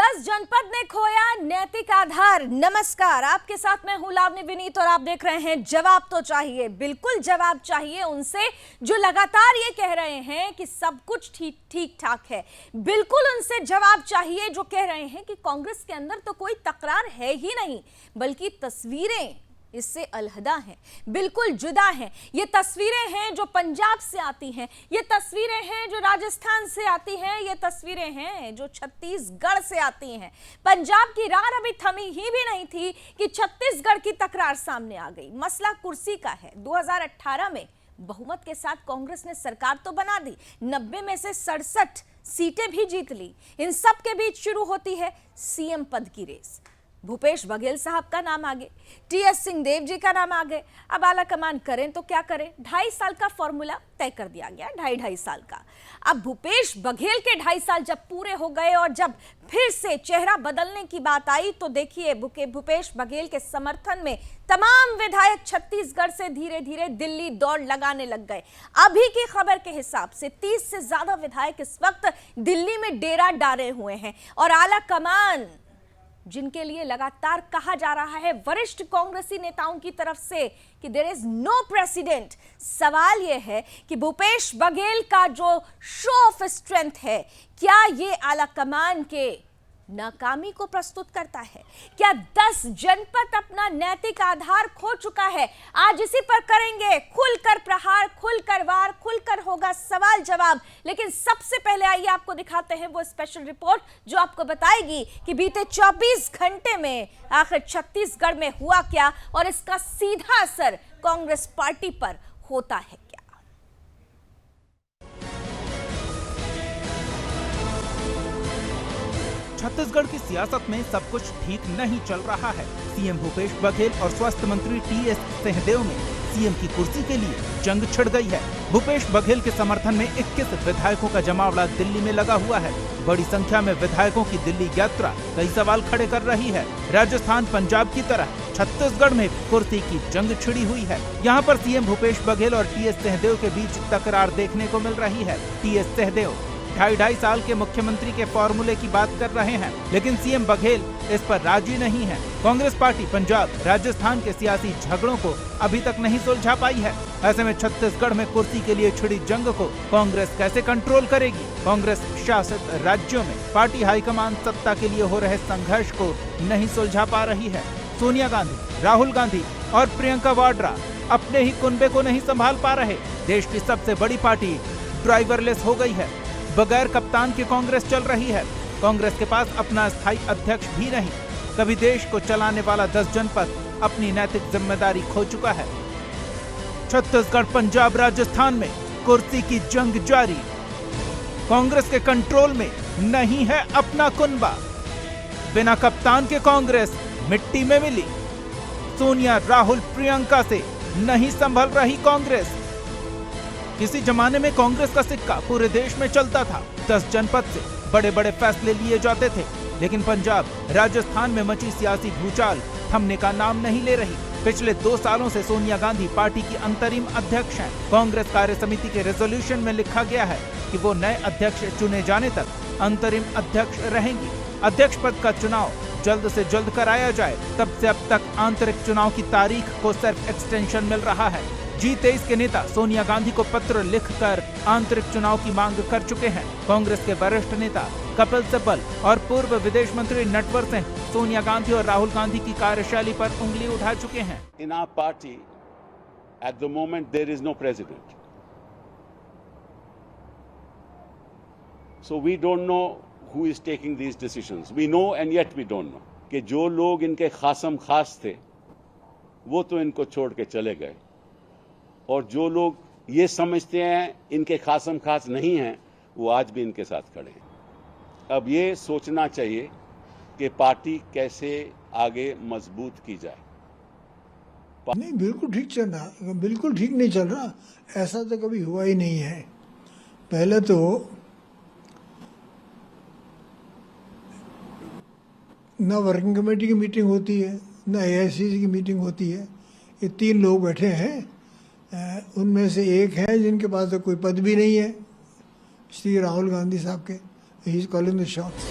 10 जनपद ने खोया नैतिक आधार। नमस्कार, आपके साथ मैं हूं लावनी विनीत और आप देख रहे हैं जवाब तो चाहिए। बिल्कुल जवाब चाहिए उनसे जो लगातार ये कह रहे हैं कि सब कुछ ठीक ठाक है। बिल्कुल उनसे जवाब चाहिए जो कह रहे हैं कि कांग्रेस के अंदर तो कोई तकरार है ही नहीं, बल्कि तस्वीरें इससे अलहदा हैं, बिल्कुल जुदा हैं। ये तस्वीरें हैं जो पंजाब से आती हैं, ये तस्वीरें हैं जो राजस्थान से आती हैं, ये तस्वीरें हैं जो छत्तीसगढ़ से आती हैं। पंजाब की रार अभी थमी ही भी नहीं थी कि छत्तीसगढ़ की तकरार सामने आ गई। मसला कुर्सी का है। 2018 में बहुमत के साथ कांग्रेस ने सरकार तो बना दी, 90 में से 67 सीटें भी जीत ली। इन सब के बीच शुरू होती है सीएम पद की रेस। भूपेश बघेल साहब का नाम आगे, टीएस सिंहदेव जी का नाम आगे। अब आला कमान करें तो क्या करें? 2.5 साल का फॉर्मूला तय कर दिया गया, 2.5 साल का। अब भूपेश बघेल के 2.5 साल जब पूरे हो गए और जब फिर से चेहरा बदलने की बात आई तो देखिए भूपेश बघेल के समर्थन में तमाम विधायक छत्तीसगढ़ से धीरे धीरे दिल्ली दौड़ लगाने लग गए। अभी की खबर के हिसाब से 30 से ज्यादा विधायक इस वक्त दिल्ली में डेरा डाले हुए हैं और आला कमान जिनके लिए लगातार कहा जा रहा है वरिष्ठ कांग्रेसी नेताओं की तरफ से कि देयर इज नो प्रेसिडेंट। सवाल यह है कि भूपेश बघेल का जो शो ऑफ स्ट्रेंथ है, क्या ये आला कमान के नाकामी को प्रस्तुत करता है? क्या 10 जनपद अपना नैतिक आधार खो चुका है? आज इसी पर करेंगे खुलकर प्रहार, खुलकर वार, खुलकर होगा सवाल जवाब। लेकिन सबसे पहले आइए आपको दिखाते हैं वो स्पेशल रिपोर्ट जो आपको बताएगी कि बीते 24 घंटे में आखिर छत्तीसगढ़ में हुआ क्या और इसका सीधा असर कांग्रेस पार्टी पर होता है। छत्तीसगढ़ की सियासत में सब कुछ ठीक नहीं चल रहा है। सीएम भूपेश बघेल और स्वास्थ्य मंत्री टीएस सिंहदेव में सीएम की कुर्सी के लिए जंग छिड़ गई है। भूपेश बघेल के समर्थन में 21 विधायकों का जमावड़ा दिल्ली में लगा हुआ है। बड़ी संख्या में विधायकों की दिल्ली यात्रा कई सवाल खड़े कर रही है। राजस्थान, पंजाब की तरह छत्तीसगढ़ में कुर्सी की जंग छिड़ी हुई है। यहाँ पर सीएम भूपेश बघेल और टीएस सिंहदेव के बीच तकरार देखने को मिल रही है। टीएस सिंहदेव 2.5 साल के मुख्यमंत्री के फॉर्मूले की बात कर रहे हैं, लेकिन सीएम बघेल इस पर राजी नहीं है। कांग्रेस पार्टी पंजाब, राजस्थान के सियासी झगड़ों को अभी तक नहीं सुलझा पाई है। ऐसे में छत्तीसगढ़ में कुर्सी के लिए छिड़ी जंग को कांग्रेस कैसे कंट्रोल करेगी? कांग्रेस शासित राज्यों में पार्टी हाईकमान सत्ता के लिए हो रहे संघर्ष को नहीं सुलझा पा रही है। सोनिया गांधी, राहुल गांधी और प्रियंका वाड्रा अपने ही कुनबे को नहीं संभाल पा रहे। देश की सबसे बड़ी पार्टी ड्राइवरलेस हो गई है। बगैर कप्तान के कांग्रेस चल रही है। कांग्रेस के पास अपना स्थायी अध्यक्ष भी नहीं। कभी देश को चलाने वाला 10 जनपद अपनी नैतिक जिम्मेदारी खो चुका है। छत्तीसगढ़, पंजाब, राजस्थान में कुर्सी की जंग जारी। कांग्रेस के कंट्रोल में नहीं है अपना कुनबा। बिना कप्तान के कांग्रेस मिट्टी में मिली। सोनिया, राहुल, प्रियंका से नहीं संभल रही कांग्रेस। किसी जमाने में कांग्रेस का सिक्का पूरे देश में चलता था। 10 जनपद से बड़े बड़े फैसले लिए जाते थे, लेकिन पंजाब, राजस्थान में मची सियासी भूचाल थमने का नाम नहीं ले रही। पिछले 2 सालों से सोनिया गांधी पार्टी की अंतरिम अध्यक्ष हैं। कांग्रेस कार्य समिति के रेजोल्यूशन में लिखा गया है कि वो नए अध्यक्ष चुने जाने तक अंतरिम अध्यक्ष रहेंगी। अध्यक्ष पद का चुनाव जल्द से जल्द कराया जाए। तब से अब तक आंतरिक चुनाव की तारीख को सिर्फ एक्सटेंशन मिल रहा है। G23 के नेता सोनिया गांधी को पत्र लिखकर आंतरिक चुनाव की मांग कर चुके हैं। कांग्रेस के वरिष्ठ नेता कपिल सिब्बल और पूर्व विदेश मंत्री नटवर सिंह सोनिया गांधी और राहुल गांधी की कार्यशैली पर उंगली उठा चुके हैं। In our party, at the moment, there is no president. So we don't know who is taking these decisions. We know and yet we don't know. कि जो लोग इनके खासम खास थे, वो तो इनको छोड़ के चले गए। और जो लोग ये समझते हैं इनके खासम खास नहीं हैं, वो आज भी इनके साथ खड़े हैं। अब ये सोचना चाहिए कि पार्टी कैसे आगे मजबूत की जाए। नहीं, बिल्कुल ठीक चल रहा, बिल्कुल ठीक नहीं चल रहा। ऐसा तो कभी हुआ ही नहीं है। पहले तो न वर्किंग कमेटी की मीटिंग होती है, न एआईसीसी की मीटिंग होती है। ये 3 लोग बैठे हैं, उनमें से एक है जिनके पास तो कोई पद भी नहीं है, श्री राहुल गांधी साहब के। He is calling the shots.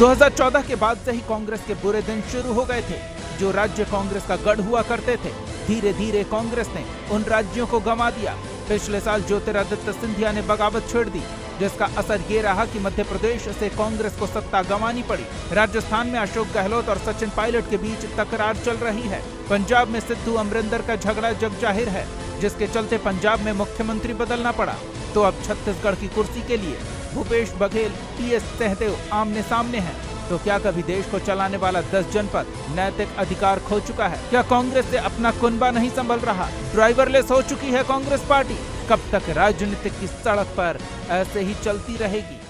2014 के बाद से ही कांग्रेस के बुरे दिन शुरू हो गए थे। जो राज्य कांग्रेस का गढ़ हुआ करते थे, धीरे धीरे कांग्रेस ने उन राज्यों को गंवा दिया। पिछले साल ज्योतिरादित्य सिंधिया ने बगावत छेड़ दी, जिसका असर ये रहा कि मध्य प्रदेश से कांग्रेस को सत्ता गंवानी पड़ी। राजस्थान में अशोक गहलोत और सचिन पायलट के बीच तकरार चल रही है। पंजाब में सिद्धू अमरिंदर का झगड़ा जग जाहिर है, जिसके चलते पंजाब में मुख्यमंत्री बदलना पड़ा। तो अब छत्तीसगढ़ की कुर्सी के लिए भूपेश बघेल, टीएस सिंहदेव आमने सामने हैं। तो क्या कभी देश को चलाने वाला 10 जनपद नैतिक अधिकार खो चुका है? क्या कांग्रेस से अपना कुनबा नहीं संभल रहा? ड्राइवरलेस हो चुकी है कांग्रेस पार्टी? कब तक राजनीतिक की सड़क पर ऐसे ही चलती रहेगी?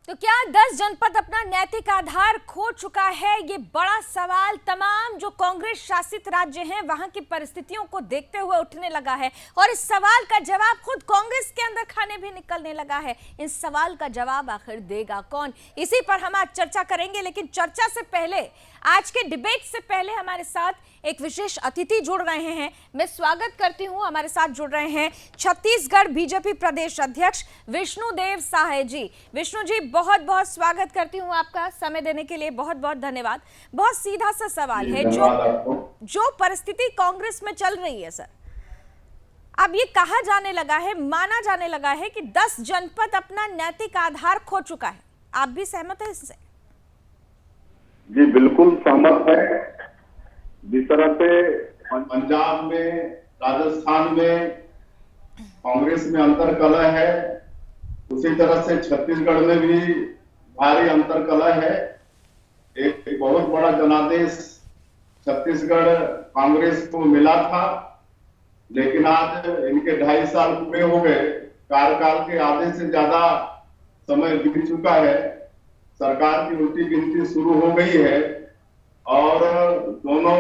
तो क्या 10 जनपद अपना नैतिक आधार खो चुका है? ये बड़ा सवाल तमाम जो कांग्रेस शासित राज्य हैं वहां की परिस्थितियों को देखते हुए उठने लगा है, और इस सवाल का जवाब खुद कांग्रेस के अंदर खाने भी निकलने लगा है। इस सवाल का जवाब आखिर देगा कौन? इसी पर हम आज चर्चा करेंगे। लेकिन चर्चा से पहले, आज के डिबेट से पहले हमारे साथ एक विशेष अतिथि जुड़ रहे हैं। मैं स्वागत करती हूं, हमारे साथ जुड़ रहे हैं छत्तीसगढ़ बीजेपी प्रदेश अध्यक्ष विष्णुदेव साहे जी। विष्णु जी, बहुत बहुत स्वागत करती हूं आपका। समय देने के लिए बहुत बहुत धन्यवाद। बहुत सीधा सा सवाल है, जो परिस्थिति कांग्रेस में चल रही है सर, अब ये कहा जाने लगा है, माना जाने लगा है कि 10 जनपद अपना नैतिक आधार खो चुका है। आप भी सहमत हैं इससे? जी बिल्कुल सहमत है। जिस तरह से पंजाब में, राजस्थान में कांग्रेस में अंतरकलह है, उसी तरह से छत्तीसगढ़ में भी भारी अंतरकलह है। एक बहुत बड़ा जनादेश छत्तीसगढ़ कांग्रेस को मिला था, लेकिन आज इनके 2.5 साल पूरे हो गए। कार्यकाल के आधे से ज्यादा समय बीत चुका है। सरकार की उल्टी गिनती शुरू हो गई है और दोनों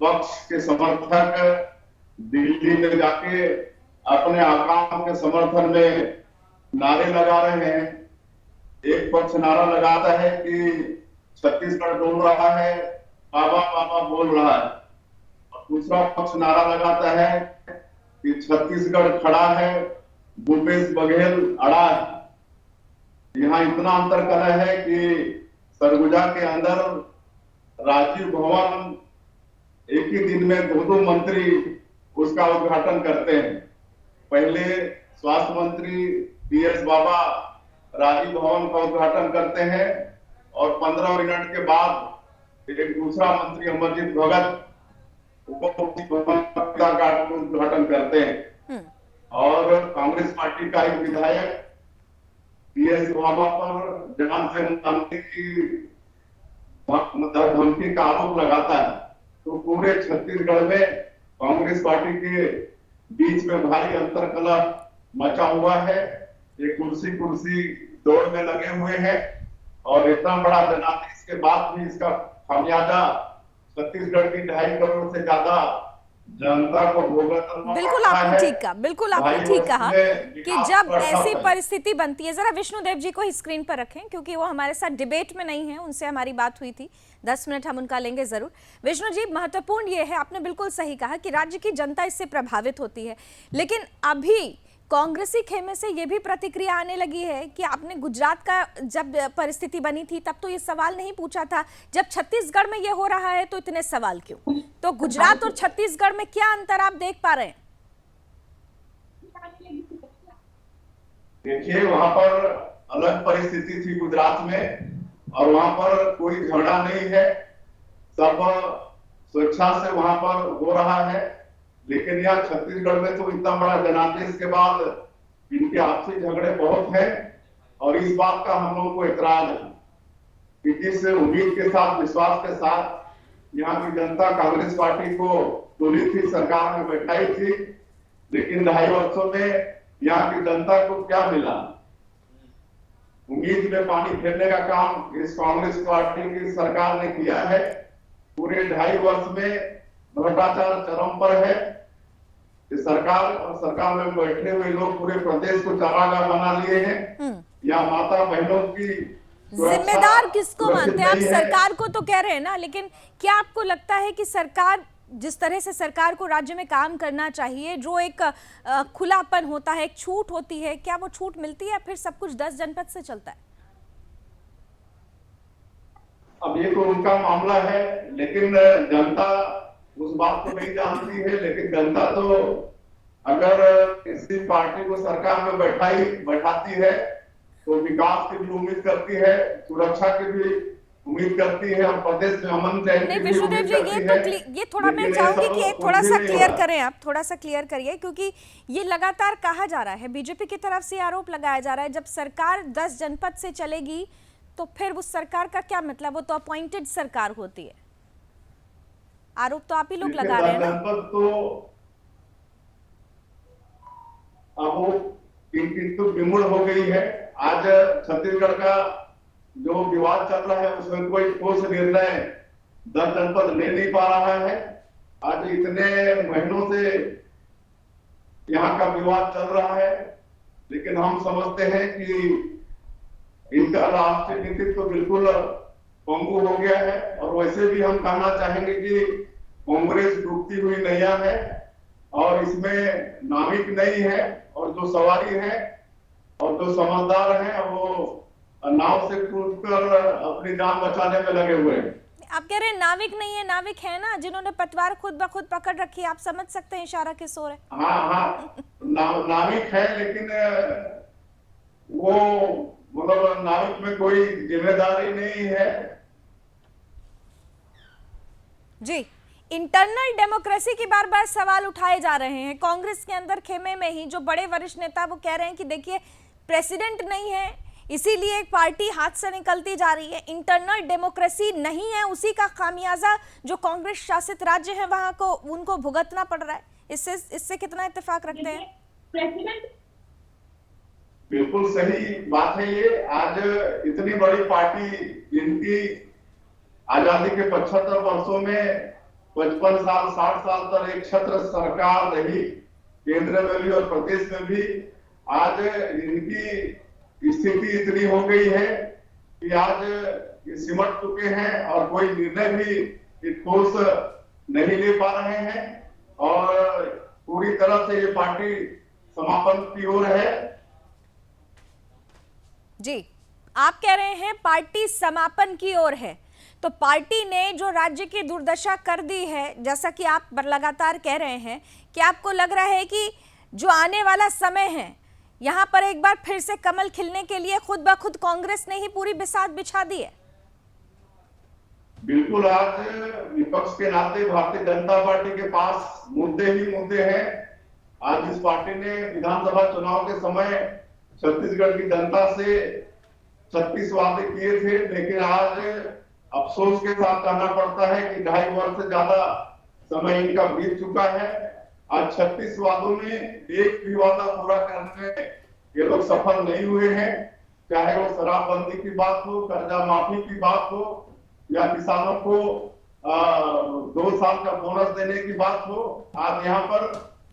पक्ष के समर्थक दिल्ली में जाके अपने आकाम के समर्थन में नारे लगा रहे हैं। एक पक्ष नारा लगाता है कि छत्तीसगढ़ डोल रहा है, बाबा बाबा बोल रहा है, और दूसरा पक्ष नारा लगाता है कि छत्तीसगढ़ खड़ा है, भूपेश बघेल अड़ा है। यहाँ इतना अंतरकलह है कि सरगुजा के अंदर राजीव भवन एक ही दिन में 2 मंत्री उसका उद्घाटन करते हैं। पहले स्वास्थ्य मंत्री टीएस बाबा राजीव भवन का उद्घाटन करते हैं और 15 मिनट के बाद एक दूसरा मंत्री अमरजीत भगत भवन का उद्घाटन करते हैं। और कांग्रेस पार्टी का एक विधायक टीएस बाबा पर जान से धमकी का आरोप लगाता है। तो पूरे छत्तीसगढ़ में कांग्रेस पार्टी के बीच में भारी अंतरकलह मचा हुआ है। ये कुर्सी दौड़ में लगे हुए हैं और इतना बड़ा जनादेश के बाद भी इसका खामियाजा छत्तीसगढ़ की 2.5 करोड़ से ज्यादा जनता को भुगतना। बिल्कुल आपने ठीक कहा, बिल्कुल आपने ठीक कहा कि जब ऐसी परिस्थिति बनती है, जरा विष्णुदेव जी को ही स्क्रीन पर रखें क्योंकि वो हमारे साथ डिबेट में नहीं है, उनसे हमारी बात हुई थी। 10 मिनट हम उनका लेंगे जरूर। विष्णु जी, महत्वपूर्ण ये है, आपने बिल्कुल सही कहा कि राज्य की जनता इससे प्रभावित होती है, लेकिन अभी कांग्रेसी खेमे से ये भी प्रतिक्रिया आने लगी है कि आपने गुजरात का जब परिस्थिति बनी थी तब तो ये सवाल नहीं पूछा था, जब छत्तीसगढ़ में ये हो रहा है तो इतने सवाल क्यों? तो गुजरात और छत्तीसगढ़ में क्या अंतर आप देख पा रहे हैं? देखिए, वहां पर अलग परिस्थिति थी गुजरात में, और वहां पर कोई झगड़ा नहीं है, सब स्वेच्छा से वहां पर हो रहा है। लेकिन यहाँ छत्तीसगढ़ में तो इतना बड़ा जनादेश के बाद इनके आपसी झगड़े बहुत हैं, और इस बात का हम लोगों को इतराज है कि जिस उम्मीद के साथ, विश्वास के साथ यहाँ की जनता कांग्रेस पार्टी को चुनी थी, सरकार में बैठाई थी, लेकिन 2.5 वर्षों में यहाँ की जनता को क्या मिला? उम्मीद में पानी फेरने का काम इस कांग्रेस पार्टी की सरकार ने किया है। पूरे 2.5 वर्ष में भ्रष्टाचार चरम पर है। इस सरकार और सरकार में बैठे हुए लोग पूरे प्रदेश को चारागाह बना लिए हैं। या माता बहनों की जिम्मेदार किसको मानते हैं आप? सरकार को तो कह रहे हैं ना, लेकिन क्या आपको लगता है कि सरकार जिस तरह से सरकार को राज्य में काम करना चाहिए, जो एक खुलापन होता है, एक छूट होती है, क्या वो छूट मिलती है या फिर सब कुछ 10 जनपद से चलता है? अब ये तो उनका मामला है, लेकिन जनता उस बात को नहीं जानती है। लेकिन जनता तो अगर किसी पार्टी को सरकार में बैठाती है तो विकास की भी उम्मीद करती है, सुरक्षा की भी उम्मीद करती है और प्रदेश में अमन चैन की भी विष्णुदेव उम्मीद जी, करती है। ये थोड़ा मैं चाहूंगी कि थोड़ा सा क्लियर करें, आप थोड़ा सा क्लियर करिए, क्योंकि ये लगातार कहा जा रहा है, बीजेपी की तरफ से आरोप लगाया जा रहा है, जब सरकार 10 जनपद से चलेगी तो फिर उस सरकार का क्या मतलब? वो तो अपॉइंटेड सरकार होती है। आरोप तो आप ही लोग लगा रहे हैं ना। तो अब वो तो विमुड़ हो गई है। आज छत्तीसगढ़ का जो विवाद चल रहा है उसमें कोई ठोस निर्णय 10 जनपद ले नहीं पा रहा है। आज इतने महीनों से यहाँ का विवाद चल रहा है, लेकिन हम समझते हैं कि इनका राष्ट्रीय नेतृत्व तो बिल्कुल पंगु हो गया है। और वैसे भी हम कहना चाहेंगे कि कांग्रेस डूबती हुई नैया है और इसमें नाविक नहीं है, और जो सवारी है और जो समझदार हैं वो नाव से कूदकर अपनी जान बचाने में लगे हुए हैं। आप कह रहे हैं नाविक नहीं है? नाविक है ना, जिन्होंने पतवार खुद ब खुद पकड़ रखी है। आप समझ सकते हैं इशारा किस ओर है? हाँ, नाविक है, लेकिन वो मतलब नाविक में कोई जिम्मेदारी नहीं है। जी, इंटरनल डेमोक्रेसी की बार बार सवाल उठाए जा रहे हैं कांग्रेस के अंदर। खेमे में ही जो बड़े वरिष्ठ नेता वो कह रहे हैं कि देखिए प्रेसिडेंट नहीं है, इसीलिए एक पार्टी हाथ से निकलती जा रही है। इंटरनल डेमोक्रेसी नहीं है, उसी का खामियाजा जो कांग्रेस शासित राज्य है वहां को उनको भुगतना पड़ रहा है। इससे कितना इत्तेफाक रखते हैं? प्रेसिडेंट बिल्कुल सही बात है ये। आज इतनी बड़ी पार्टी जिनकी आजादी के 75 वर्षों में 55 साल 60 साल तक एक छत्र सरकार रही, केंद्र में भी और प्रदेश में भी, आज इनकी स्थिति इतनी हो गई है कि आज ये सिमट चुके हैं और कोई निर्णय भी ठोस नहीं ले पा रहे हैं और पूरी तरह से ये पार्टी समापन की ओर है। जी, आप कह रहे हैं पार्टी समापन की ओर है, तो पार्टी ने जो राज्य की दुर्दशा कर दी है, जैसा कि आप लगातार कह रहे हैं, कि आपको लग रहा है कि जो आने वाला समय है यहाँ पर एक बार फिर से कमल खिलने के लिए खुद ब खुद कांग्रेस ने ही पूरी बिसात बिछा दी है? बिल्कुल, आज विपक्ष के नाते भारतीय जनता पार्टी के पास मुद्दे ही मुद्दे हैं। आज इस पार्टी ने विधानसभा चुनाव के समय छत्तीसगढ़ की जनता से 36 वादे किए थे, लेकिन आज अफसोस के साथ कहना पड़ता है कि 2.5 वर्ष से ज्यादा समय इनका बीत चुका है। आज 36 वादों में एक भी वादा पूरा करने में ये लोग सफल नहीं हुए हैं। चाहे वो शराबबंदी की बात हो, कर्जा माफी की बात हो, या किसानों को 2 साल का बोनस देने की बात हो। आज यहाँ पर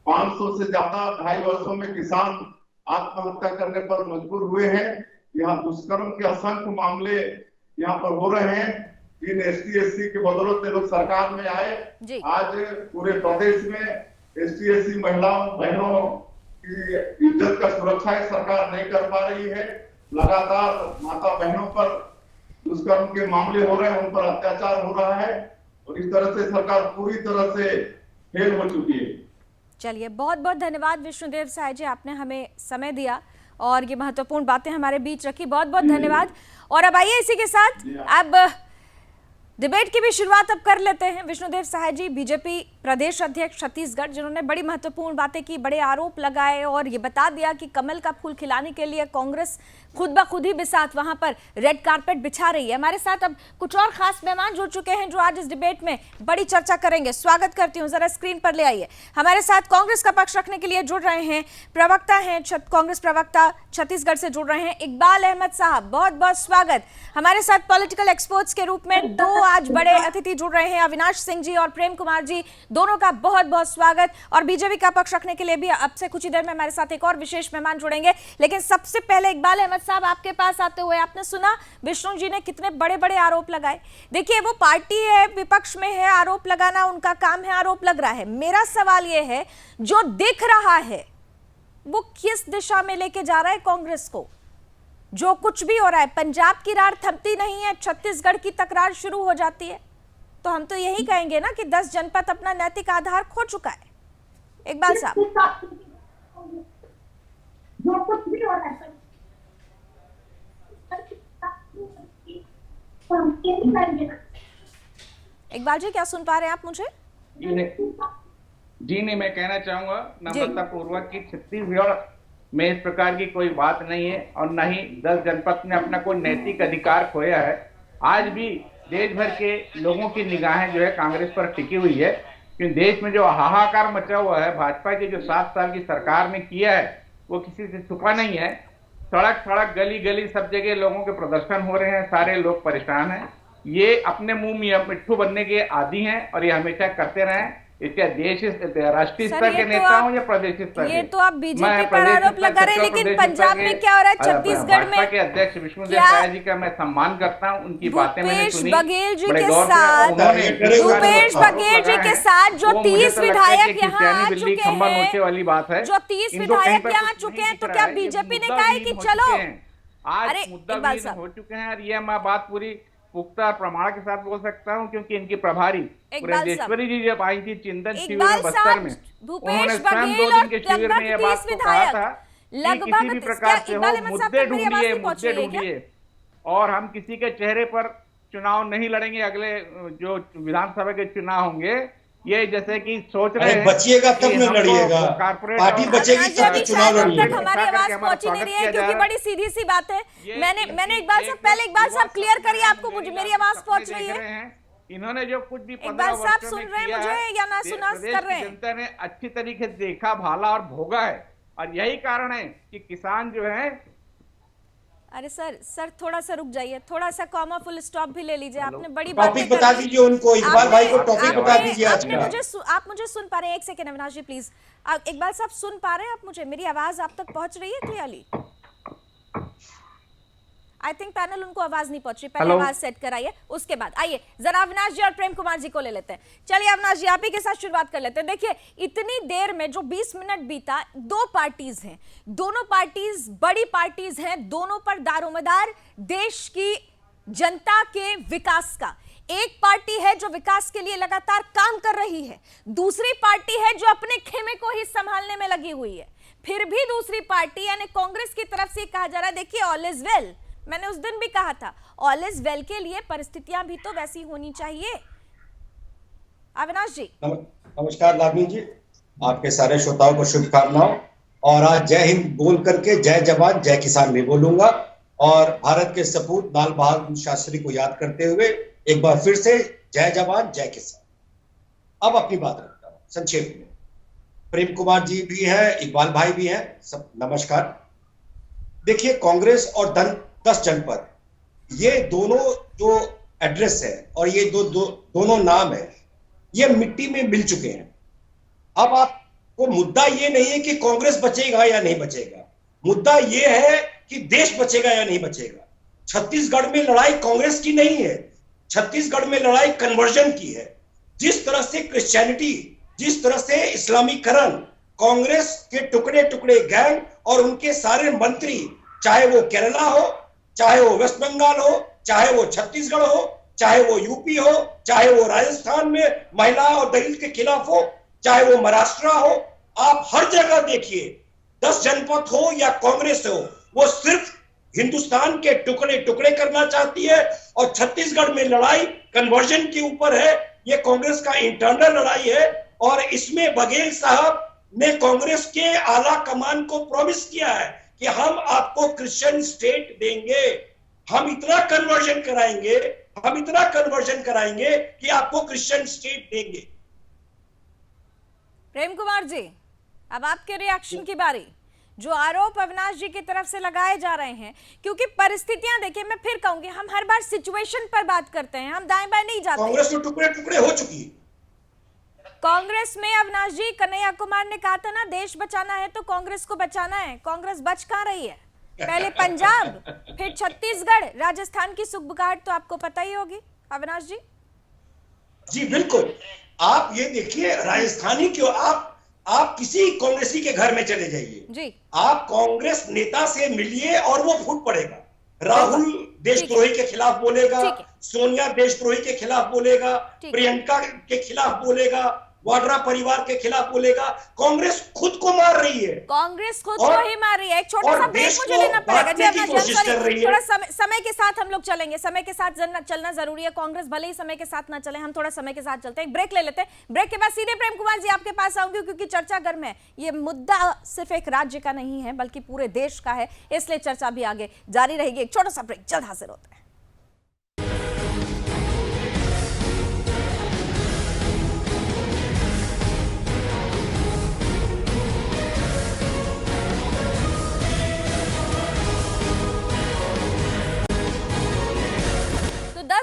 500 से ज्यादा 2.5 वर्षों में किसान आत्महत्या करने पर मजबूर हुए हैं। यहाँ दुष्कर्म के असंख्य मामले यहाँ पर हो रहे हैं। इन ST/SC के बदौलत में लोग सरकार में आए। आज पूरे प्रदेश में ST/SC महिलाओं बहनों की इज्जत का सुरक्षा सरकार नहीं कर पा रही है। लगातार माता बहनों पर दुष्कर्म के मामले हो रहे हैं, उन पर अत्याचार हो रहा है और इस तरह से सरकार पूरी तरह से फेल हो चुकी है। चलिए, बहुत बहुत धन्यवाद विष्णुदेव सहाय जी, आपने हमें समय दिया और ये महत्वपूर्ण बातें हमारे बीच रखी। बहुत बहुत धन्यवाद। और अब आइए इसी के साथ अब डिबेट की भी शुरुआत अब कर लेते हैं। विष्णुदेव सहाय जी, बीजेपी प्रदेश अध्यक्ष छत्तीसगढ़, जिन्होंने बड़ी महत्वपूर्ण बातें की, बड़े आरोप लगाए और ये बता दिया कि कमल का फूल खिलाने के लिए कांग्रेस खुद ब खुद ही बिसात वहां पर रेड कारपेट बिछा रही है। हमारे साथ अब कुछ और खास मेहमान जुड़ चुके हैं जो आज इस डिबेट में बड़ी चर्चा करेंगे। स्वागत करती हूँ, जरा स्क्रीन पर ले आइए। हमारे साथ कांग्रेस का पक्ष रखने के लिए जुड़ रहे हैं प्रवक्ता हैं, कांग्रेस प्रवक्ता छत्तीसगढ़ से जुड़ रहे हैं इकबाल अहमद साहब, बहुत बहुत स्वागत। हमारे साथ पॉलिटिकल एक्सपर्ट्स के रूप में 2 आज बड़े अतिथि जुड़ रहे हैं, अविनाश सिंह जी और प्रेम कुमार जी, दोनों का बहुत बहुत स्वागत। और बीजेपी का पक्ष रखने के लिए भी अब से कुछ ही देर में हमारे साथ एक और विशेष मेहमान जुड़ेंगे, लेकिन सबसे पहले इकबाल अहमद साहब आपके पास आते हुए, आपने सुना विष्णु जी ने कितने बड़े बड़े आरोप लगाए। देखिए वो पार्टी है, विपक्ष में है, आरोप लगाना उनका काम है, आरोप लग रहा है। मेरा सवाल ये है, जो दिख रहा है वो किस दिशा में लेके जा रहा है कांग्रेस को? जो कुछ भी हो रहा है, पंजाब की रार थमती नहीं है, छत्तीसगढ़ की तकरार शुरू हो जाती है, तो हम तो यही कहेंगे ना कि 10 जनपद अपना नैतिक आधार खो चुका है। इकबाल साहब, जो कुछ भी हो रहा है इकबाल जी क्या सुन पा रहे हैं आप मुझे? जी नहीं, मैं कहना चाहूंगा नम्रता पूर्वक कि छत्तीसगढ़ में इस प्रकार की कोई बात नहीं है और न ही 10 जनपद ने अपना कोई नैतिक अधिकार खोया है। आज भी देश भर के लोगों की निगाहें जो है कांग्रेस पर टिकी हुई है, क्योंकि देश में जो हाहाकार मचा हुआ है भाजपा की जो 7 साल की सरकार ने किया है वो किसी से छुपा नहीं है। सड़क सड़क गली गली सब जगह लोगों के प्रदर्शन हो रहे हैं, सारे लोग परेशान हैं। ये अपने मुंह में मिट्ठू बनने के आदी हैं और ये हमेशा करते रहें। इसके देश राष्ट्रीय स्तर के नेता हो या प्रदेश स्तर ये तो आप बीजेपी पर आरोप लगा रहे हैं, लेकिन पंजाब में क्या हो रहा है, छत्तीसगढ़ में के अध्यक्ष विष्णुदेव साय जी का मैं सम्मान करता हूं, उनकी बातें मैंने सुनी। बघेल जी के साथ, भूपेश बघेल जी के साथ जो 30 विधायक यहाँ आ चुके हैं, वाली बात है, जो 30 विधायक यहाँ आ चुके हैं, तो क्या बीजेपी ने कहा है कि चलो? आज मुद्दा हो चुके हैं और ये मैं बात पूरी पुख्ता प्रमाण के साथ बोल सकता हूं, क्योंकि इनकी प्रभारी पुरेंदेश्वरी जी जब आई थी चिंतन शिविर में बस्तर में, उन्होंने स्वयं 2 दिन के शिविर में यह बात को कहा था कि किसी भी प्रकार से हो मुद्दे ढूंढिए और हम किसी के चेहरे पर चुनाव नहीं लड़ेंगे। अगले जो विधानसभा के चुनाव होंगे, ये जैसे कि सोच रहे हैं बचिएगा तब न लड़िएगा, पार्टी बचेगी तब चुनाव लड़िएगा। हमारी आवाज पहुंची नहीं रही है, क्योंकि बड़ी सीधी सी बात है। मैंने इकबाल साहब, पहले इकबाल साहब क्लियर करिए, आपको मुझे मेरी आवाज पहुंच रही है? इन्होंने जो कुछ भी इकबाल साहब सुन रहे हैं मुझे या ना सुना कर रहे हैं? जनता ने अच्छी तरीके से देखा, भाला और भोगा है, और यही कारण है कि किसान जो है। अरे सर थोड़ा सा रुक जाइए, थोड़ा सा कॉमा फुल स्टॉप भी ले लीजिए। आपने बड़ी टॉपिक बता दीजिए उनको, इकबाल भाई को टॉपिक बता दीजिए आज का। आप मुझे सुन पा रहे हैं? एक सेकंड अविनाश जी प्लीज। इकबाल साहब सुन पा रहे हैं आप मुझे? मेरी आवाज आप तक पहुंच रही है क्लियरली? आई थिंक पैनल उनको आवाज नहीं पहुंच रही, पहले आवाज सेट कराइए, उसके बाद आइए जरा अविनाश जी और प्रेम कुमार जी को ले लेते हैं। चलिए अविनाश जी, आप ही के साथ शुरुआत कर लेते हैं। देखिए इतनी देर में जो 20 मिनट बीता, 2 पार्टीज हैं, दोनों पार्टीज बड़ी पार्टीज हैं, दोनों पर दारोमदार देश की जनता के विकास का। एक पार्टी है जो विकास के लिए लगातार काम कर रही है, दूसरी पार्टी है जो अपने खेमे को ही संभालने में लगी हुई है। फिर भी दूसरी पार्टी यानी कांग्रेस की तरफ से कहा जा रहा है, देखिए ऑल इज वेल। मैंने उस दिन भी कहा था ऑल इज वेल के लिए परिस्थितियां भी तो वैसी होनी चाहिए। अविनाश जी नमस्कार। लावनी जी, आपके सारे श्रोताओं को शुभकामनाओं। और आज जय हिंद बोल करके जय जवान जय किसान भी बोलूंगा, और भारत के सपूत लाल बहादुर शास्त्री को याद करते हुए एक बार फिर से जय जवान जय किसान। अब अपनी बात रखता हूं संक्षेप में। प्रेम कुमार जी भी है, इकबाल भाई भी है, सब नमस्कार। देखिए कांग्रेस और 10 जनपद, ये दोनों जो एड्रेस है और ये दोनों नाम है, ये मिट्टी में मिल चुके हैं। अब आपको मुद्दा ये नहीं है कि कांग्रेस बचेगा या नहीं बचेगा, मुद्दा ये है कि देश बचेगा या नहीं बचेगा। छत्तीसगढ़ में लड़ाई कांग्रेस की नहीं है, छत्तीसगढ़ में लड़ाई कन्वर्जन की है। जिस तरह से क्रिश्चियनिटी, जिस तरह से इस्लामीकरण, कांग्रेस के टुकड़े टुकड़े गैंग और उनके सारे मंत्री, चाहे वो केरला हो, चाहे वो वेस्ट बंगाल हो, चाहे वो छत्तीसगढ़ हो, चाहे वो यूपी हो, चाहे वो राजस्थान में महिला और दलित के खिलाफ हो, चाहे वो महाराष्ट्र हो, आप हर जगह देखिए 10 जनपद हो या कांग्रेस हो, वो सिर्फ हिंदुस्तान के टुकड़े टुकड़े करना चाहती है। और छत्तीसगढ़ में लड़ाई कन्वर्जन के ऊपर है, ये कांग्रेस का इंटरनल लड़ाई है। और इसमें बघेल साहब ने कांग्रेस के आला कमान को प्रॉमिस किया है कि हम आपको क्रिश्चियन स्टेट देंगे, हम इतना कन्वर्जन कराएंगे, हम इतना कन्वर्जन कराएंगे कि आपको क्रिश्चियन स्टेट देंगे। प्रेम कुमार जी, अब आपके रिएक्शन की बारी। जो आरोप अविनाश जी की तरफ से लगाए जा रहे हैं, क्योंकि परिस्थितियां देखिए, मैं फिर कहूंगी, हम हर बार सिचुएशन पर बात करते हैं, हम दाएं बाएं नहीं जाते। कांग्रेस तो टुकड़े टुकड़े हो चुकी है, कांग्रेस में अविनाश जी, कन्हैया कुमार ने कहा था ना, देश बचाना है तो कांग्रेस को बचाना है। कांग्रेस बच कहाँ रही है? पहले पंजाब, फिर छत्तीसगढ़, राजस्थान की सुगबुगाहट तो आपको पता ही होगी अविनाश जी। जी बिल्कुल, आप ये देखिए, राजस्थानी क्यों, आप किसी कांग्रेसी के घर में चले जाइए जी, आप कांग्रेस नेता से मिलिए और वो फूट पड़ेगा। राहुल देशद्रोही के खिलाफ बोलेगा, सोनिया देशद्रोही के खिलाफ बोलेगा, प्रियंका के खिलाफ बोलेगा, वाड्रा परिवार के खिलाफ बोलेगा। कांग्रेस खुद को मार रही है, कांग्रेस खुद को ही मार रही है। एक छोटा सा ब्रेक मुझे लेना पड़ेगा जी, थोड़ा समय के साथ हम लोग चलेंगे, समय के साथ चलना जरूरी है। कांग्रेस भले ही समय के साथ ना चले, हम थोड़ा समय के साथ चलते हैं। एक ब्रेक ले लेते हैं, ब्रेक के बाद सीधे प्रेम कुमार जी आपके पास आऊंगी, क्योंकि चर्चा गर्म है। ये मुद्दा सिर्फ एक राज्य का नहीं है बल्कि पूरे देश का है, इसलिए चर्चा भी आगे जारी रहेगी। एक छोटा सा ब्रेक, जल्द हाजिर होते हैं।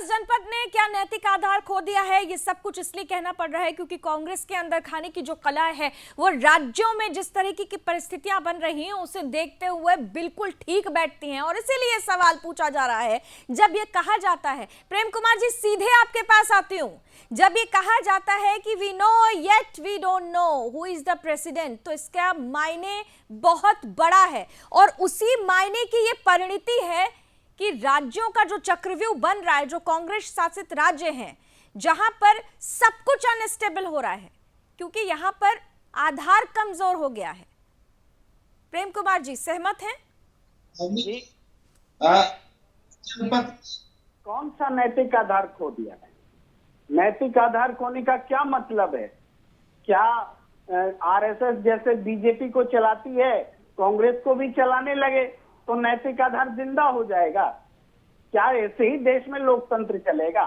जनपद ने क्या नैतिक आधार खो दिया है? ये सब कुछ इसलिए कहना पड़ रहा है क्योंकि कांग्रेस के अंदर खाने की जो कला है वो राज्यों में जिस तरीके की परिस्थितियां बन रही हैं उसे देखते हुए बिल्कुल ठीक बैठती हैं। और इसीलिए सवाल पूछा जा रहा है, जब ये कहा जाता है, प्रेम कुमार जी सीधे आपके पास आती हूं, जब ये कहा जाता है कि we know yet we don't know who is the president, तो इसका मायने बहुत बड़ा है। और उसी मायने की ये परिणति है कि राज्यों का जो चक्रव्यूह बन रहा है, जो कांग्रेस शासित राज्य हैं, जहां पर सब कुछ अनस्टेबल हो रहा है क्योंकि यहां पर आधार कमजोर हो गया है। प्रेम कुमार जी सहमत हैं? कौन सा नैतिक आधार खो दिया है? नैतिक आधार खोने का क्या मतलब है? क्या आरएसएस जैसे बीजेपी को चलाती है कांग्रेस को भी चलाने लगे तो नैतिक आधार जिंदा हो जाएगा? क्या ऐसे ही देश में लोकतंत्र चलेगा?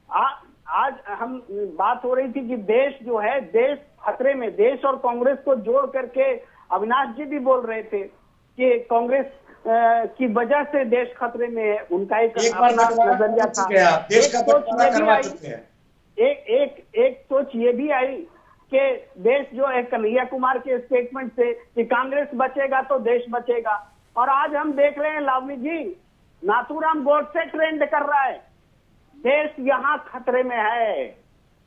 आज हम बात हो रही थी कि देश जो है, देश खतरे में, देश और कांग्रेस को जोड़ करके अविनाश जी भी बोल रहे थे कि कांग्रेस की वजह से देश खतरे में है। उनका एक नजरिया था। एक सोच ये भी आई कि देश जो है, कन्हैया कुमार के स्टेटमेंट से कि कांग्रेस बचेगा तो देश बचेगा। और आज हम देख रहे हैं लावनी जी, नाथूराम गोडसे ट्रेंड कर रहा है। देश यहाँ खतरे में है।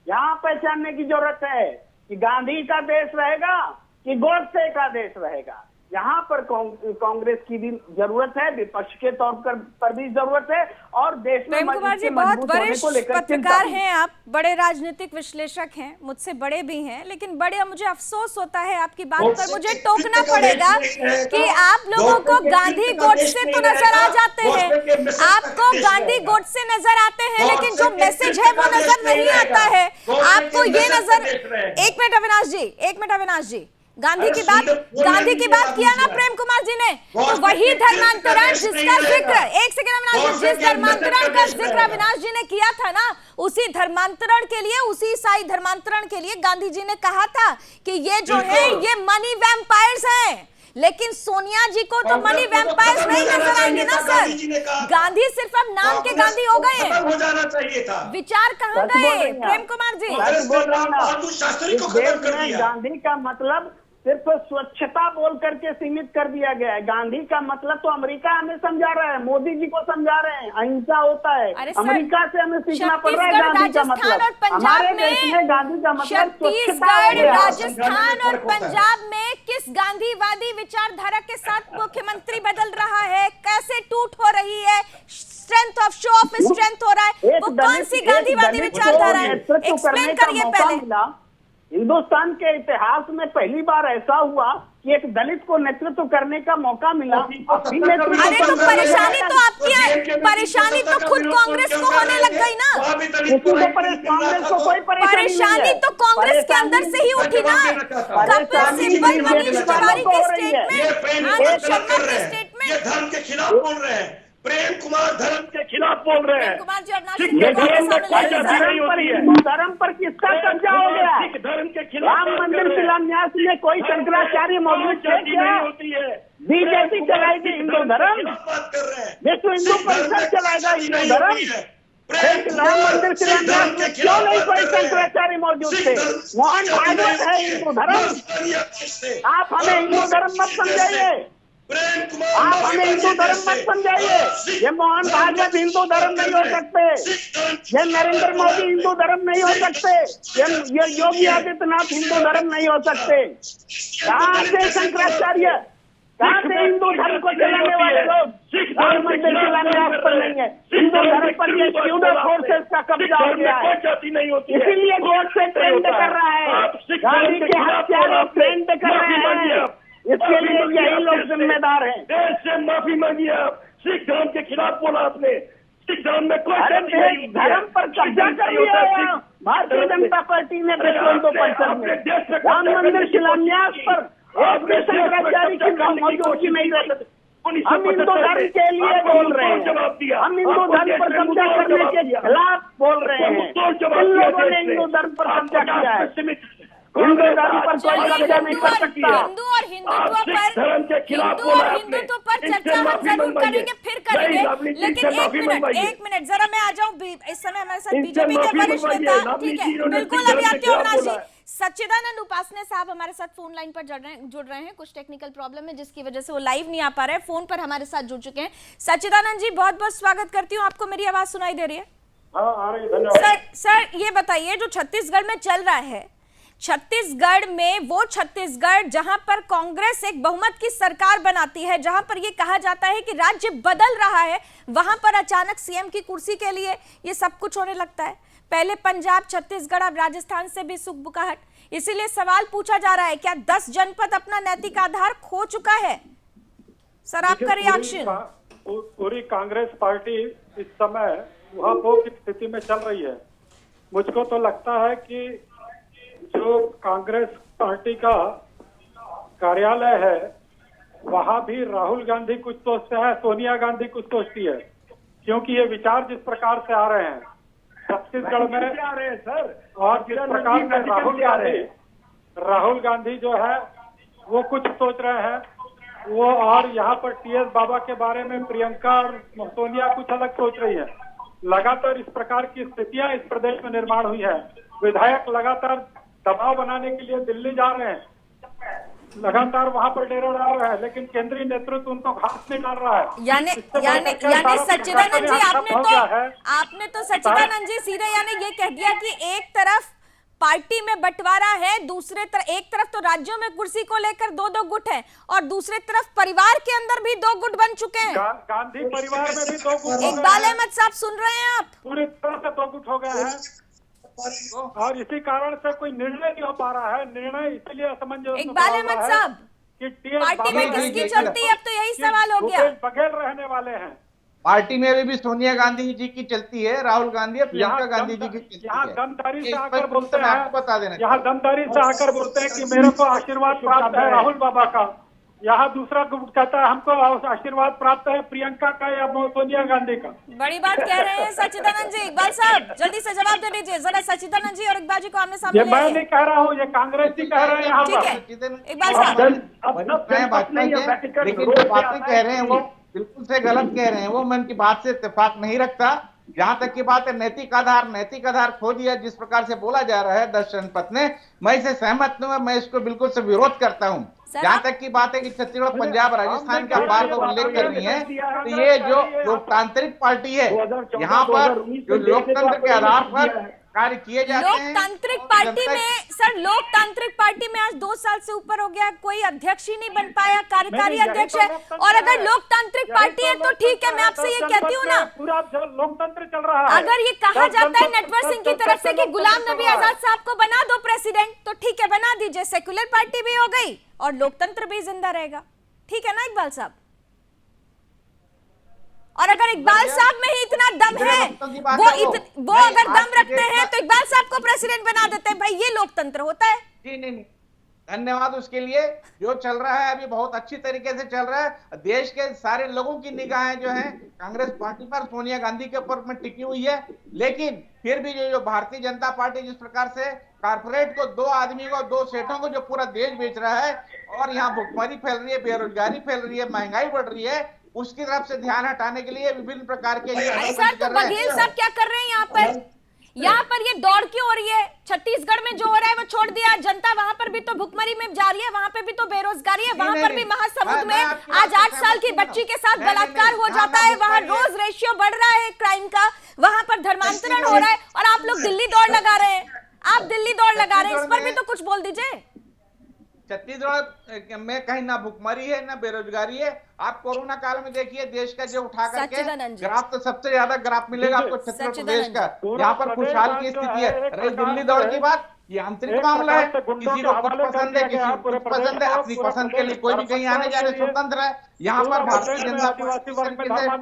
यहाँ पहचानने की जरूरत है कि गांधी का देश रहेगा कि गोडसे का देश रहेगा। यहाँ पर कांग्रेस की भी जरूरत है, विपक्ष के तौर पर भी जरूरत है, और देश में प्रेम कुमार जी बहुत वरिष्ठ पत्रकार हैं आप, बड़े राजनीतिक विश्लेषक हैं, मुझसे बड़े भी हैं, लेकिन बड़े मुझे अफसोस होता है आपकी बात पर मुझे टोकना पड़ेगा कि आप लोगों को गांधी गोडसे तो नजर आ जाते हैं, आपको गांधी गोडसे नजर आते हैं, लेकिन जो मैसेज है वो नजर नहीं आता है आपको। ये नजर, एक मिनट अविनाश जी, गांधी की बात किया ना प्रेम कुमार जी ने, तो वही धर्मांतरण जिसका जिक्र, एक सेकंड अविनाश जी, जिस धर्मांतरण का जिक्र अविनाश जी ने किया था ना, उसी धर्मांतरण के लिए, उसी ईसाई धर्मांतरण के लिए गांधी जी ने कहा था कि ये जो है ये मनी वैम्पायर्स हैं। लेकिन सोनिया जी को तो मनी वैम्पायर्स नहीं नजर आएंगे ना सर। गांधी सिर्फ अब नाम के गांधी हो गए हैं, हो जाना चाहिए था। विचार कहाँ गए प्रेम कुमार जी? गांधी का मतलब सिर्फ स्वच्छता बोल करके सीमित कर दिया गया है। गांधी का मतलब तो अमेरिका हमें समझा रहा है, मोदी जी को समझा रहे हैं, अहिंसा होता है। अमेरिका से हमें सीखना पड़ रहा है गांधी का मतलब। हमारे देश में गांधी का मतलब छत्तीसगढ़, राजस्थान और पंजाब में किस गांधीवादी विचारधारा के साथ मुख्यमंत्री बदल रहा है, कैसे टूट हो रही है, strength of show off strength हो रहा है, वो कौन सी गांधीवादी विचारधारा है? एक्सप्लेन करिए पहले। हिंदुस्तान के इतिहास में पहली बार ऐसा हुआ कि एक दलित को नेतृत्व करने का मौका मिला। अरे तो परेशानी तो आपकी है, परेशानी तो खुद कांग्रेस को होने लग गई ना। कांग्रेस को कोई परेशानी तो कांग्रेस के अंदर से ही उठी ना। कपिल सिब्बल, मनीष तिवारी के स्टेटमेंट, आनंद शर्मा के स्टेटमेंट, धर्म के खिलाफ बोल रहे हैं। प्रेम कुमार धर्म के खिलाफ बोल रहे हैं। धर्म पर किसका कब्जा हो गया? धर्म के खिलाफ राम मंदिर शिलान्यास में कोई शंकराचार्य मौजूद है क्या? बीजेपी चलाएगी हिंदू धर्म, विश्व हिंदू परिषद चलाएगा हिंदू धर्म। राम मंदिर शिलान्यास में क्यों नहीं कोई शंकराचार्य मौजूद थे? मोहन भागवत है हिंदू धर्म। आप हमें हिंदू धर्म मत समझाइए, आप हमें हिंदू धर्म मत समझाइए। ये मोहन भागवत हिंदू धर्म नहीं हो सकते, ये नरेंद्र मोदी हिंदू धर्म नहीं हो सकते, ये योगी आदित्यनाथ हिंदू धर्म नहीं हो सकते। कहाँ से शंकराचार्य, कहाँ से हिंदू धर्म को चलाने वाले लोग? राम मंदिर शिलान्यास पर नहीं है, हिंदू धर्म पर ये फ्यूडल फोर्सेस का कब्जा हो गया है, इसीलिए गोड से ट्रेंड कर रहा है, गांधी के हत्यारे ट्रेंड कर रहे हैं, इसके लिए यही लोग जिम्मेदार हैं। देश से माफी मांगी आप, सिख धर्म के खिलाफ बोला आपने, सिख धर्म में कोई धर्म पर कब्जा कर लिया है भारतीय जनता पार्टी ने विश्व परिषद में। राम मंदिर शिलान्यास पर एक भी शंकराचार्य की मौजूदगी नहीं रहती। हम हिंदू धर्म के लिए बोल रहे हैं, हम हिंदू धर्म पर कब्जा करने के खिलाफ बोल रहे हैं। इन लोगों ने हिंदू धर्म पर कब्जा किया है, हिंदू धर्म पर कोई कब्जा नहीं कर सकता। हिंदू और हिंदुत्व पर चर्चा हम जरूर करेंगे, फिर करेंगे, लेकिन एक मिनट जरा मैं आ जाऊं। इस समय हमारे साथ बीजेपी के वरिष्ठ नेता, ठीक है, बिल्कुल अभी आते हो अविनाश जी। सच्चिदानंद उपासने साहब हमारे साथ फोन लाइन पर जुड़ रहे हैं, कुछ टेक्निकल प्रॉब्लम है जिसकी वजह से वो लाइव नहीं आ पा रहे हैं, फोन पर हमारे साथ जुड़ चुके हैं। सच्चिदानंद जी बहुत बहुत स्वागत करती हूँ, आपको मेरी आवाज सुनाई दे रही है? हाँ, आ रही है, धन्यवाद। सर ये बताइए, जो छत्तीसगढ़ में चल रहा है, छत्तीसगढ़ में वो छत्तीसगढ़ जहां पर कांग्रेस एक बहुमत की सरकार बनाती है, जहां पर ये कहा जाता है कि राज्य बदल रहा है, वहां पर अचानक सीएम की कुर्सी के लिए ये सब कुछ होने लगता है। पहले पंजाब, छत्तीसगढ़, अब राजस्थान से भी सुखबुकाहट। इसीलिए सवाल पूछा जा रहा है, क्या 10 जनपद अपना नैतिक आधार खो चुका है? सर आपका रिएक्शन। पूरी कांग्रेस पार्टी इस समय ऊहापोह की स्थिति में चल रही है। मुझको तो लगता है कि जो कांग्रेस पार्टी का कार्यालय है वहां भी राहुल गांधी कुछ सोचते हैं, सोनिया गांधी कुछ सोचती है, क्योंकि ये विचार जिस प्रकार से आ रहे हैं छत्तीसगढ़ में आ रहे हैं सर, और जिस प्रकार से राहुल गांधी जो है वो कुछ सोच रहे हैं वो, और यहाँ पर टीएस बाबा के बारे में प्रियंका और सोनिया कुछ अलग सोच रही है। लगातार इस प्रकार की स्थितियां इस प्रदेश में निर्माण हुई है। विधायक लगातार दबाव बनाने के लिए दिल्ली जा रहे हैं, लगातार वहां पर डेरा डाल रहे हैं, लेकिन केंद्रीय नेतृत्व उनको घास नहीं डाल रहा है। यानी सच्चिदानंद जी आपने तो सच्चिदानंद जी सीधे यानी ये कह दिया कि एक तरफ पार्टी में बंटवारा है, एक तरफ तो राज्यों में कुर्सी को लेकर दो गुट हैं, और दूसरे तरफ परिवार के अंदर भी 2 गुट बन चुके हैं। गांधी परिवार में भी 2 गुट। इकबाल अहमद साहब सुन रहे हैं आप? पूरी तरह से 2 गुट हो गए हैं, और इसी कारण से कोई निर्णय नहीं हो पा रहा है। निर्णय इसलिए असमंजस। इकबाल अहमद साहब, पार्टी में किसकी चलती है? अब तो यही सवाल हो गया। बघेल रहने वाले हैं पार्टी में भी सोनिया गांधी जी की चलती है, राहुल गांधी और प्रियंका गांधी जी की चलती है। यहाँ दमदारी से आकर बोलते हैं, आपको बता देना, यहाँ दमदारी से आकर बोलते हैं कि मेरे को आशीर्वाद प्राप्त है राहुल बाबा का। यहाँ दूसरा गुट कहता है हमको आशीर्वाद प्राप्त है प्रियंका का या सोनिया गांधी का। बड़ी बात कह रहे हैं सच्चिदानंद जी। इकबाल साहब जल्दी से जवाब दे दीजिए जरा, सच्चिदानंद जी और इकबाल जी को आमने सामने। ये मैं नहीं कह रहा हूँ, ये कांग्रेस ही कह रहे हैं यहाँ पर। इकबाल साहब लेकिन जो बातें कह रहे हैं वो बिल्कुल से गलत कह रहे हैं, वो मैं उनकी बात से इत्तेफाक नहीं रखता। जहां तक की बात है नैतिक आधार खो दिया जिस प्रकार से बोला जा रहा है 10 जनपद ने, मैं इसे सहमत हूं, मैं इसको बिल्कुल से विरोध करता हूं। जहां तक की बात है कि छत्तीसगढ़, पंजाब, राजस्थान का बात का उल्लेख कर रही है, तो ये जो लोकतांत्रिक पार्टी है यहाँ पर जो लोकतंत्र के आधार पर कार्य किए जाते हैं। लोकतांत्रिक पार्टी में सर, लोकतांत्रिक पार्टी में आज 2 साल से ऊपर हो गया, कोई अध्यक्ष ही नहीं बन पाया, कार्यकारी अध्यक्ष है। और अगर लोकतांत्रिक पार्टी है तो ठीक है, मैं आपसे ये कहती हूँ ना, पूरा लोकतंत्र चल रहा है। अगर ये कहा जाता है नटवर सिंह की तरफ से कि गुलाम नबी आजाद साहब को बना दो प्रेसिडेंट, तो ठीक है बना दीजिए, सेक्युलर पार्टी भी हो गई और लोकतंत्र भी जिंदा रहेगा। ठीक है ना इकबाल साहब? और अगर इकबाल साहब में ही इतना दम है, वो अगर दम रखते हैं तो इकबाल साहब को प्रेसिडेंट बना देते हैं। भाई ये लोकतंत्र होता है। जी नहीं, धन्यवाद उसके लिए। जो चल रहा है अभी बहुत अच्छी तरीके से चल रहा है। देश के सारे लोगों की निगाहें जो है कांग्रेस पार्टी पर, सोनिया गांधी के ऊपर में टिकी हुई है। लेकिन फिर भी जो भारतीय जनता पार्टी जिस प्रकार से कारपोरेट को, 2 आदमी को, 2 सेठों को जो पूरा देश बेच रहा है, और यहाँ भुखमरी फैल रही है, बेरोजगारी फैल रही है, महंगाई बढ़ रही है, उसकी तरफ से ध्यान हटाने के लिए विभिन्न प्रकार के ये अरे सर, तो बघेल साहब क्या कर रहे हैं यहाँ पर ये दौड़ क्यों हो रही है? छत्तीसगढ़ में जो हो रहा है वो छोड़ दिया, जनता वहां पर भी तो भुखमरी में जा रही है, वहां पे भी तो बेरोजगारी है, वहां पर भी महासमुंद में आज 8 साल की बच्ची के साथ बलात्कार हो जाता है, वहां रोज रेशियो बढ़ रहा है क्राइम का, वहां पर धर्मांतरण हो रहा है, और आप लोग दिल्ली दौड़ लगा रहे हैं, आप दिल्ली दौड़ लगा रहे हैं, इस पर भी तो कुछ बोल दीजिए। छत्तीसगढ़ में कहीं ना भुखमरी है ना बेरोजगारी है। आप कोरोना काल में देखिए देश का जो उठा करके ग्राफ, तो सबसे ज्यादा ग्राफ मिलेगा आपको छत्तीसगढ़ प्रदेश का, यहाँ पर खुशहाल की स्थिति है। रही दिल्ली दौड़ की बात, ये आंतरिक मामला है, किसी को कुछ पसंद है, किसी को कुछ पसंद है, अपनी पसंद के लिए कोई भी कहीं आने जाने स्वतंत्र है। यहाँ पर भारतीय जनता पार्टी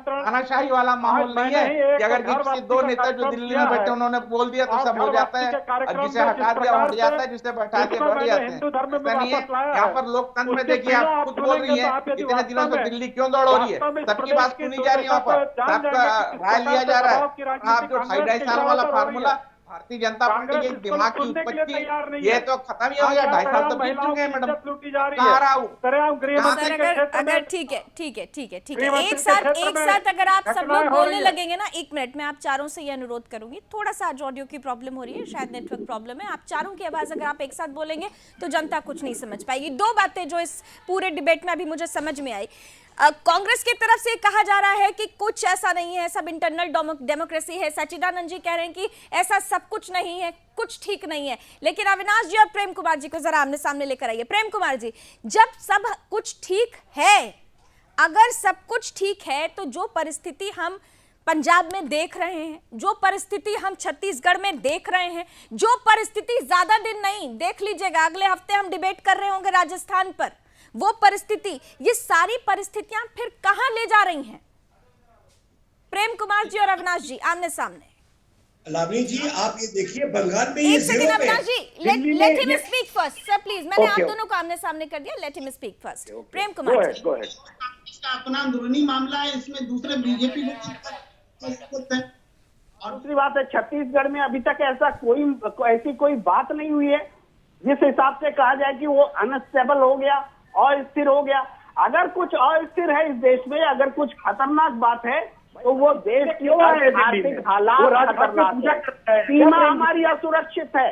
तानाशाही वाला माहौल नहीं है कि अगर किसी 2 नेता जो दिल्ली में बैठे उन्होंने बोल दिया तो सब हो जाता है, और जिसे हटा दिया हट जाता है, जिसे बैठा दिया बढ़ जाते हैं। ऐसा नहीं है। यहाँ पर लोकतंत्र में देखिए, आप खुद बोल रही है इतने दिनों से दिल्ली क्यों दौड़ हो रही है, सबकी बात सुनी जा रही है, वहाँ पर सबका राय लिया जा रहा है। आप जो 2.5 साल वाला फार्मूला भारतीय जनता पार्टी के दिमाग की उत्पत्ति, ये तो खत्म ही हो गया। 2.5 साल तो बीत चुके हैं मैडम, कहाँ रहा हूँ? अगर ठीक है, एक साथ अगर आप सब लोग बोलने लगेंगे ना, 1 मिनट में आप चारों से ये अनुरोध करूंगी, थोड़ा सा आज ऑडियो की प्रॉब्लम हो रही है, शायद नेटवर्क प्रॉब्लम है, आप चारों की आवाज अगर आप एक साथ बोलेंगे तो जनता कुछ नहीं समझ पाएगी। 2 बातें जो इस पूरे डिबेट में अभी मुझे समझ में आई। कांग्रेस की तरफ से कहा जा रहा है कि कुछ ऐसा नहीं है, सब इंटरनल डेमोक्रेसी है। सच्चिदानंद जी कह रहे हैं कि ऐसा सब कुछ नहीं है, कुछ ठीक नहीं है। लेकिन अविनाश जी और प्रेम कुमार जी को जरा आमने सामने लेकर आइए। प्रेम कुमार जी, जब सब कुछ ठीक है, अगर सब कुछ ठीक है, तो जो परिस्थिति हम पंजाब में देख रहे हैं, जो परिस्थिति हम छत्तीसगढ़ में देख रहे हैं, जो परिस्थिति ज्यादा दिन नहीं, देख लीजिएगा अगले हफ्ते हम डिबेट कर रहे होंगे राजस्थान पर, वो परिस्थिति, ये सारी परिस्थितियां फिर कहां ले जा रही हैं? प्रेम कुमार जी और अविनाश जी आमने सामने। लावनी जी, आप ये देखिए बंगाल में, एक second Avinash ji, let him speak first sir please. मैंने आप दोनों को आमने सामने कर दिया, let him speak first. Prem Kumar ji, इसका अपना अंदरूनी मामला है, इसमें दूसरे बीजेपी लोग है। और दूसरी बात है, छत्तीसगढ़ में अभी तक ऐसी कोई बात नहीं हुई है जिस हिसाब से कहा जाए कि वो अनस्टेबल हो गया, अस्थिर हो गया। अगर कुछ अस्थिर है इस देश में, अगर कुछ खतरनाक बात है तो वो देश की आर्थिक हालात खतरनाक है, सीमा हमारी असुरक्षित है,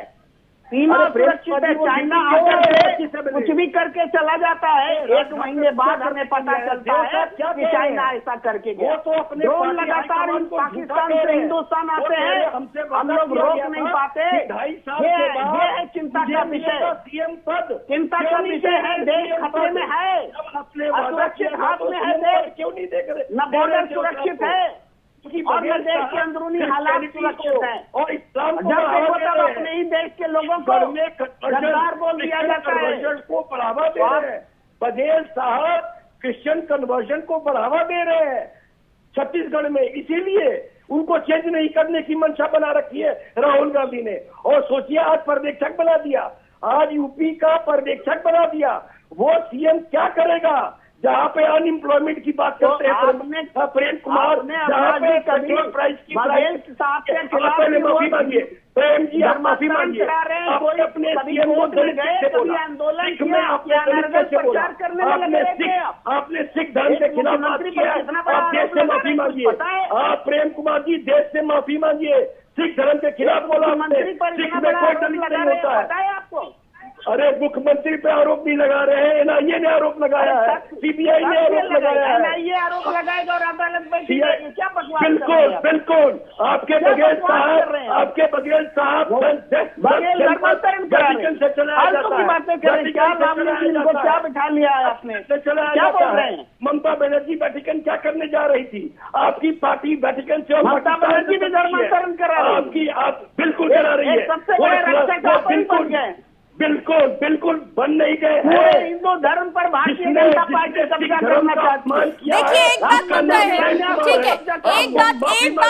सीमा सुरक्षित है। चाइना आकर कुछ भी करके चला जाता है, 1 महीने बाद हमें पता चलता है कि चाइना ऐसा करके गया। ड्रोन लगातार पाकिस्तान से हिंदुस्तान आते हैं, हम लोग रोक नहीं पाते। ये है चिंता का विषय, चिंता का विषय है। देश खतरे में है, असुरक्षित हाथ में है देश, क्यों नहीं देख रहे? न बॉर्डर सुरक्षित है और न देश के अंदरूनी हालात सुरक्षित है। और जब अपने ही देश के लोगों को गद्दार बोल दिया जाता है, को बढ़ावा दे रहे हैं। बघेल साहब क्रिश्चियन कन्वर्जन को बढ़ावा दे रहे हैं छत्तीसगढ़ में, इसीलिए उनको चेंज नहीं करने की मंशा बना रखी है राहुल गांधी ने। और सोचिए, आज पर्यवेक्षक बना दिया, आज यूपी का पर्यवेक्षक बना दिया। वो सीएम क्या करेगा जहाँ पे अनएम्प्लॉयमेंट की बात करते हैं? प्रेम कुमार, जहाँ पे पेट्रोल प्राइस की माफी मांगिए, प्रेम जी आप माफी मांगिए। आपने अपने सीएम को आपने सिख धर्म के खिलाफ बात किया, आप देश से माफी मांगिए। आप प्रेम कुमार जी देश से माफी मांगिए, सिख धर्म के खिलाफ बोला आपने, सिख में कोई दलित नहीं होता है। आपको अरे मुख्यमंत्री पे आरोप नहीं लगा रहे हैं, एनआईए ने आरोप लगाया है, सीबीआई ने आरोप लगाया है, एनआईए आरोप लगाएगा और अदालत में क्या बकवास? बिल्कुल बिल्कुल, आपके बघेल साहब से चलाया जाता है। क्या बिठा लिया है आपने? क्या बोल रहे हैं? ममता बनर्जी वेटिकन क्या करने जा रही थी? आपकी पार्टी वेटिकन से ममता बनर्जी भी धर्मांतरण करा रही है, आपकी आप बिल्कुल करा रही है। सबसे बड़े रक्षक आप ही बन गए। बिल्कुल बिल्कुल बन नहीं गए पूरे हिंदू धर्म पर भारतीय जनता पार्टी कब्जा करना चाहती है। देखिए, एक बात तो तय है, ठीक है, एक बात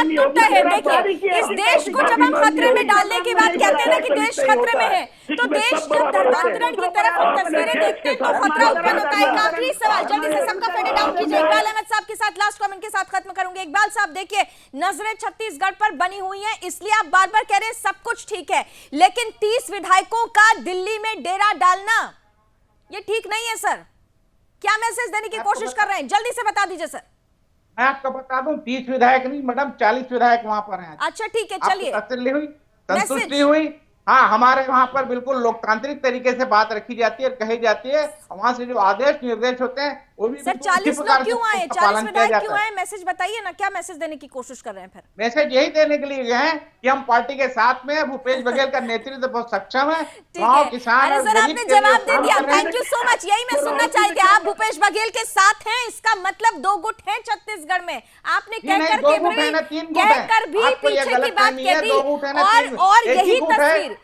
तो तय है। देखिए, इस देश को जब हम खतरे में डालने की बात कहते हैं ना कि देश खतरे में है, तो देश जब धर्मांतरण की तरफ हम तस्वीरें देखते हैं तो खतरा उत्पन्न होता है। एक आखिरी सवाल जल्दी से सबका फेड आउट कीजिए। इकबाल अहमद साहब के साथ लास्ट कमेंट के साथ खत्म करूंगे। इकबाल साहब, देखिए, नजरें छत्तीसगढ़ पर बनी हुई हैं, इसलिए आप बार बार कह रहे हैं सब कुछ ठीक है, लेकिन 30 विधायकों का दिल्ली में डेरा डालना ये ठीक नहीं है सर। क्या मैसेज देने की कोशिश कर रहे हैं? जल्दी से बता दीजिए सर। मैं आपको बता दूं 30 विधायक नहीं मैडम 40 विधायक वहां पर हैं। अच्छा ठीक है, चलिए। तसल्ली हुई, संतुष्टि हुई। हाँ, हमारे वहां पर बिल्कुल लोकतांत्रिक तरीके से बात रखी जाती है और कही जाती है। वहां से जो आदेश निर्देश होते हैं वो भी सर 40 लोग क्यों आए, 40 विधायक क्यों आए? मैसेज बताइए ना, क्या मैसेज देने की कोशिश कर रहे हैं? फिर मैसेज यही देने के लिए गए हैं कि हम पार्टी के साथ में, भूपेश बघेल का नेतृत्व बहुत सक्षम है। किसान अरे सर आपने जवाब दे दिया, थैंक यू सो मच। यही मैं सुनना चाहती थी, आप भूपेश बघेल के साथ हैं, इसका मतलब 2 गुट हैं छत्तीसगढ़ में। आपने कहकर भी पीछे की बात कह दी और यही तस्वीर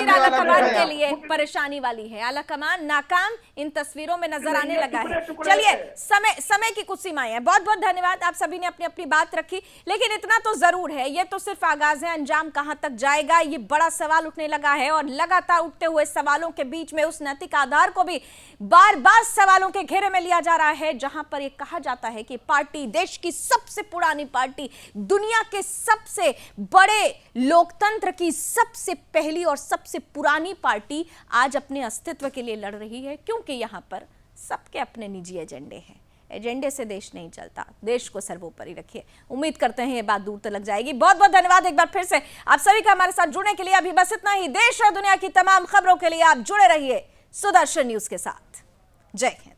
आलाकमान के लिए परेशानी वाली है। आलाकमान नाकाम इन तस्वीरों में नजर आने लगा है। चलिए, समय की कुछ सीमाएं हैं। बहुत बहुत धन्यवाद, आप सभी ने अपनी अपनी बात रखी, लेकिन इतना तो जरूर है, ये तो सिर्फ आगाज है, अंजाम कहां तक जाएगा ये बड़ा सवाल उठने लगा है। और लगातार उठते हुए सवालों के बीच में उस नैतिक आधार को भी बार बार सवालों के घेरे में लिया जा रहा है, जहां पर यह कहा जाता है कि पार्टी, देश की सबसे पुरानी पार्टी, दुनिया के सबसे बड़े लोकतंत्र की सबसे पहली और सबसे पुरानी पार्टी आज अपने अस्तित्व के लिए लड़ रही है, क्योंकि यहां पर सबके अपने निजी एजेंडे हैं। एजेंडे से देश नहीं चलता, देश को सर्वोपरि रखिए। उम्मीद करते हैं ये बात दूर तक जाएगी। बहुत बहुत धन्यवाद एक बार फिर से आप सभी का हमारे साथ जुड़ने के लिए। अभी बस इतना ही। देश और दुनिया की तमाम खबरों के लिए आप जुड़े रहिए सुदर्शन न्यूज के साथ। जय हिंद।